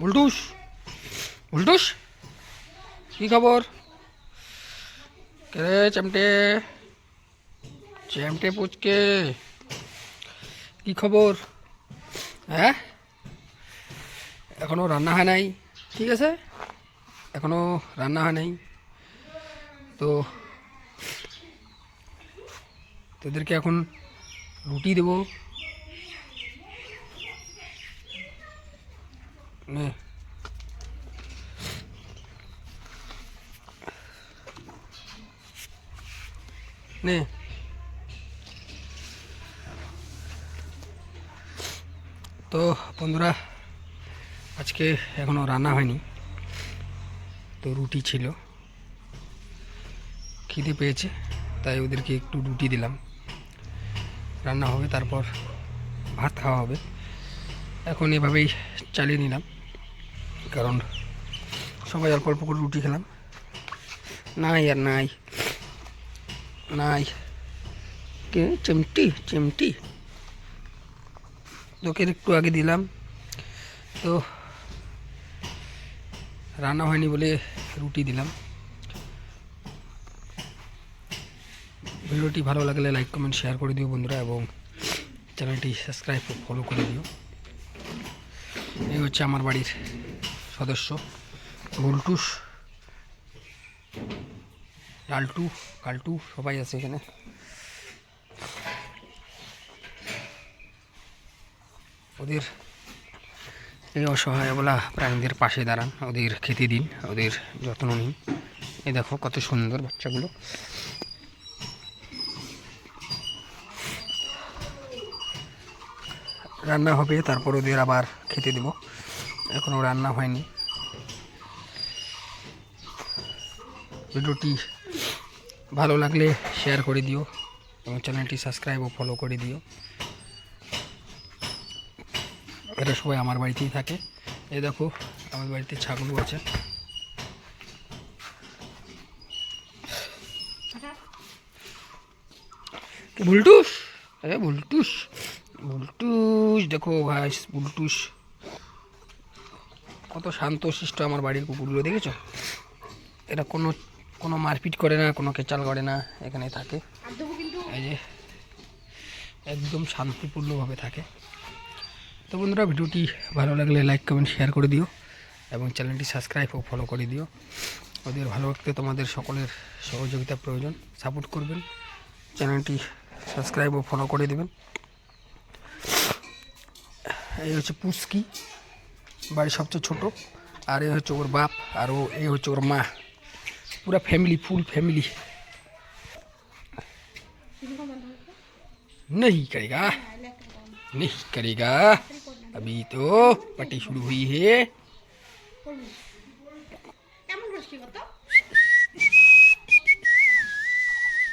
বুলটুস, বুলটুস, কি খবর? কে চেমটে, চেমটে পুচকে, কি খবর? হ্যাঁ, এখনো রান্না হয় নাই। ঠিক আছে, এখনো রান্না হয় নাই। তো তোদেরকে এখন রুটি দেবো। নে, নে। তো বন্ধুরা, আজকে এখনো রান্না হয়নি, তো রুটি ছিল, খিদে পেয়েছে, তাই ওদেরকে একটু রুটি দিলাম। রান্না হবে, তারপর ভাত খাওয়া হবে। এখন এভাবেই চালিয়ে নিলাম, কারণ সবাই অল্প অল্প করে রুটি খেলাম। নাই আর নাই, নাই। কে চিমটি, চিমটি তোকে একটু আগে দিলাম। তো রান্না হয়নি বলে রুটি দিলাম। ভিডিওটি ভালো লাগলে লাইক কমেন্ট শেয়ার করে দিও বন্ধুরা, এবং চ্যানেলটি সাবস্ক্রাইব ও ফলো করে দিও। এই হচ্ছে আমার বাড়ির সদস্য বুলটুস, লালটু, কালটু, সবাই আছে এখানে। ওদের এই অসহায় বলা প্রাণীদের পাশে দাঁড়ান, ওদের খেতে দিন, ওদের যত্ন নিন। এই দেখো কত সুন্দর বাচ্চাগুলো। রান্না হবে, তারপর ওদের আবার খেতে দেব। এখনও রান্না হয়নি। ভিডিওটি ভালো লাগলে শেয়ার করে দিও এবং চ্যানেলটি সাবস্ক্রাইব ও ফলো করে দিও। এরা সবাই আমার বাড়িতেই থাকে। এই দেখো আমার বাড়িতে ছাগলও আছে। বুলটুস, আরে বুলটুস, বুলটুস দেখো ভাই, বুলটুস কত শান্ত শিষ্ট। আমার বাড়ির কুকুরগুলো দেখেছো? এরা কোনো কোনো মারপিট করে না, কোনো কেচাল করে না, এখানে থাকে। এই যে একদম শান্তিপূর্ণভাবে থাকে। তো বন্ধুরা, ভিডিওটি ভালো লাগলে লাইক কমেন্ট শেয়ার করে দিও এবং চ্যানেলটি সাবস্ক্রাইব ও ফলো করে দিও। ওদের ভালো রাখতে তোমাদের সকলের সহযোগিতা প্রয়োজন। সাপোর্ট করবেন, চ্যানেলটি সাবস্ক্রাইব ও ফলো করে দেবেন। এই হচ্ছে পুচকি, বাড়ির সবচেয়ে ছোট, আর এই হচ্ছে ওর বাপ, আর এই হচ্ছে ওর মা। पूरा फैमिली, फुल फैमिली। नहीं करेगा, नहीं करेगा, अभी तो पार्टी शुरू हुई है।